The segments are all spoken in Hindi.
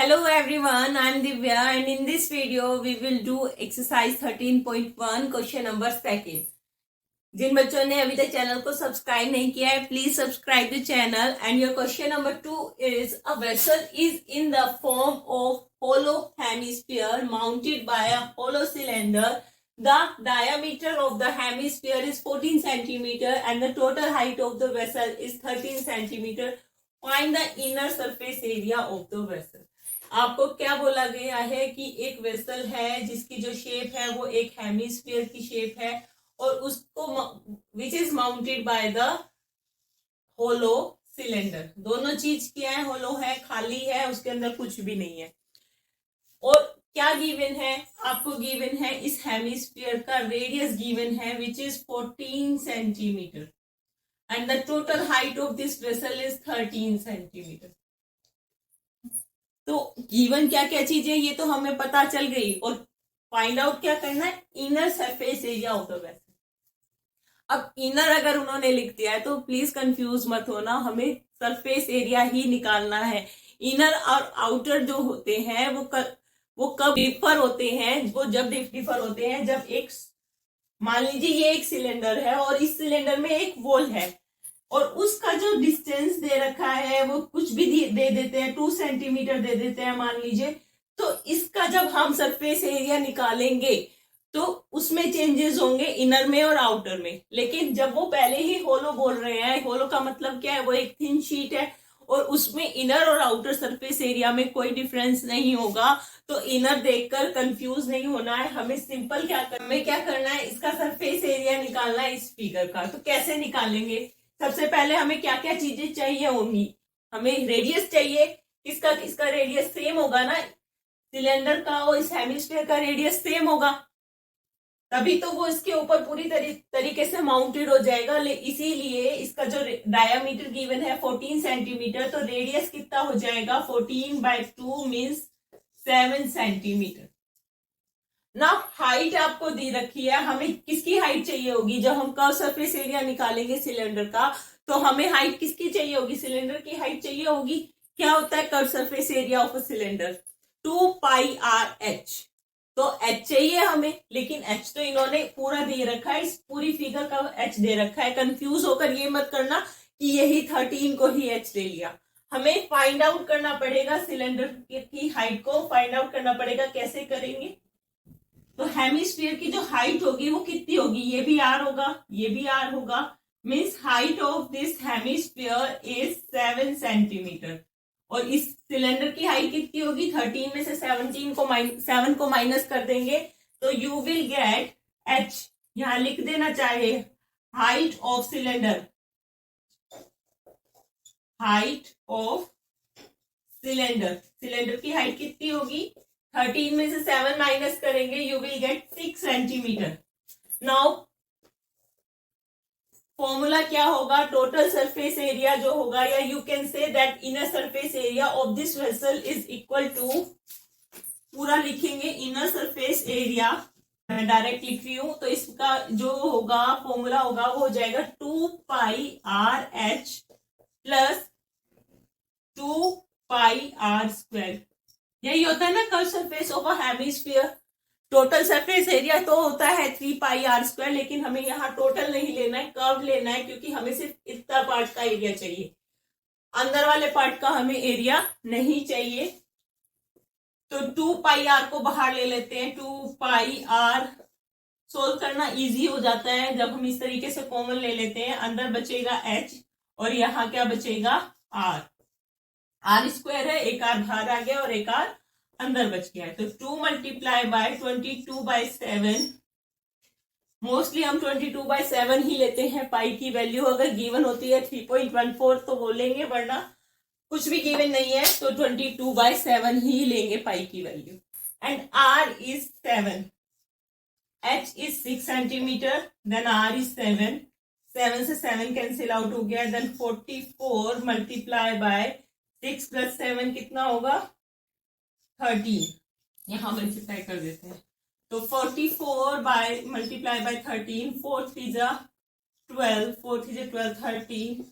Hello everyone, I am Divya and in this video we will do exercise 13.1 question number second. जिन बच्चों ने अभी तक चैनल को सब्सक्राइब नहीं किया है, please subscribe the channel. And your question number 2 is a vessel is in the form of hollow hemisphere mounted by a hollow cylinder. The diameter of the hemisphere is 14 centimeter and the total height of the vessel is 13 centimeter. Find the inner surface area of the vessel. आपको क्या बोला गया है कि एक वेसल है जिसकी जो शेप है वो एक हेमिस्फीयर की शेप है और उसको which is mounted by the hollow cylinder. दोनों चीज क्या है, होलो है, खाली है, उसके अंदर कुछ भी नहीं है. और क्या गिवन है, आपको गिवन है इस हेमिस्फीयर का रेडियस गिवन है which is 14 centimetre and the total height of this vessel is 13 centimetre. तो गिवन क्या क्या चीजें ये तो हमें पता चल गई और फाइंड आउट क्या करना है, inner surface area of the vessel. अब इनर अगर उन्होंने लिख दिया है तो प्लीज कंफ्यूज मत होना, हमें सरफेस एरिया ही निकालना है. इनर और आउटर जो होते हैं वो कब डिफर होते हैं, वो जब डिफर होते हैं जब एक, मान लीजिए ये एक सिलेंडर है और इस सिलेंडर में एक वॉल है और उसका जो डिस्टेंस दे रखा है वो कुछ भी दे देते हैं, 2 सेंटीमीटर दे देते हैं मान लीजिए. तो इसका जब हम सरफेस एरिया निकालेंगे तो उसमें चेंजेस होंगे इनर में और आउटर में. लेकिन जब वो पहले ही होलो बोल रहे हैं, होलो का मतलब क्या है, वो एक थिन शीट है और उसमें इनर और आउटर सरफेस एरिया में कोई डिफरेंस नहीं होगा. तो इनर देखकर कंफ्यूज नहीं होना है, हमें सिंपल क्या करना है, इसका सरफेस एरिया निकालना है इस फिगर का. तो कैसे निकालेंगे, सबसे पहले हमें क्या क्या चीजें चाहिए होंगी. हमें रेडियस चाहिए, किसका रेडियस सेम होगा ना, सिलेंडर का और इस हेमिस्फीयर का रेडियस सेम होगा, तभी तो वो इसके ऊपर पूरी तरीके से माउंटेड हो जाएगा. इसीलिए इसका जो डायामीटर गिवन है 14 सेंटीमीटर, तो रेडियस कितना हो जाएगा, 14/2 मीन्स 7 सेंटीमीटर. ना हाइट आपको दी रखी है, हमें किसकी हाइट चाहिए होगी, जब हम कर्व सरफेस एरिया निकालेंगे सिलेंडर का तो हमें हाइट किसकी चाहिए होगी, सिलेंडर की हाइट चाहिए होगी. क्या होता है curve surface area of a cylinder, 2πr(h). तो h चाहिए हमें, लेकिन h तो इन्होंने पूरा दे रखा है, इस पूरी फिगर का h दे रखा है. कंफ्यूज होकर ये मत करना कि यही 13 को ही h ले लिया. हमें फाइंड आउट करना पड़ेगा सिलेंडर की हाइट को, फाइंड आउट करना पड़ेगा. कैसे करेंगे, तो हेमिस्फीयर की जो हाइट होगी वो कितनी होगी, ये भी r होगा, ये भी r होगा, means height of this hemisphere is 7 centimetre. और इस सिलेंडर की हाइट कितनी होगी, 13 में से 7 को माइनस कर देंगे तो यू विल गेट h. यहां लिख देना चाहे height of cylinder, height of cylinder की हाइट कितनी होगी, 13 में से 7 माइनस करेंगे, you will get 6 centimeter. Now formula क्या होगा, टोटल सरफेस एरिया जो होगा, या you can say that inner surface area of this vessel is equal to, पूरा लिखेंगे इनर सरफेस एरिया, मैं डायरेक्ट लिख रही हूं, तो इसका जो होगा फॉर्मूला होगा वो हो जाएगा 2πr(h) प्लस 2πr². यही होता है ना curve surface of a hemisphere. Total surface area तो होता है 3πr², लेकिन हमें यहाँ टोटल नहीं लेना है, कर्व लेना है, क्योंकि हमें सिर्फ इतना पार्ट का एरिया चाहिए, अंदर वाले पार्ट का हमें एरिया नहीं चाहिए. तो 2πr को बाहर ले लेते हैं, 2πr सोल्व करना इजी हो जाता है जब हम इस तरीके से कॉमन ले लेते हैं. अंदर बचेगा h और यहाँ क्या बचेगा, r² है, एक r बाहर आ गया और एक r अंदर बच गया है. तो 2 मल्टीप्लाई बाय 22/7, मोस्टली हम 22/7 ही लेते हैं. पाई की वैल्यू अगर गिवन होती है 3.14 तो वो लेंगे, वरना कुछ भी गिवन नहीं है तो 22/7 ही लेंगे पाई की value. And r is 7, h is 6 centimeter, then r is 7, 7 से 7 कैंसिल आउट हो गया, देन 44 मल्टीप्लाई बाय 6 प्लस 7 कितना होगा, 13. यहां मल्टीप्लाई कर देते हैं, तो 44 मल्टीप्लाई बाय 13, 4 3 जा 12, 4 3 जा 12, 13,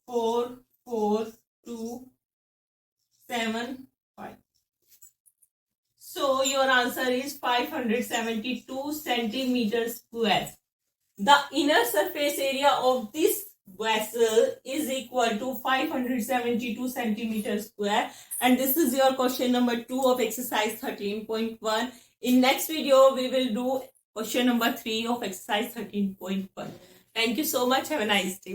4 4 2 7 5. your answer is 572 centimeters square. The inner surface area of this vessel is equal to 572 centimeters square, and this is your question number 2 of exercise 13.1. In next video we will do question number 3 of exercise 13.1. Thank you so much. Have a nice day.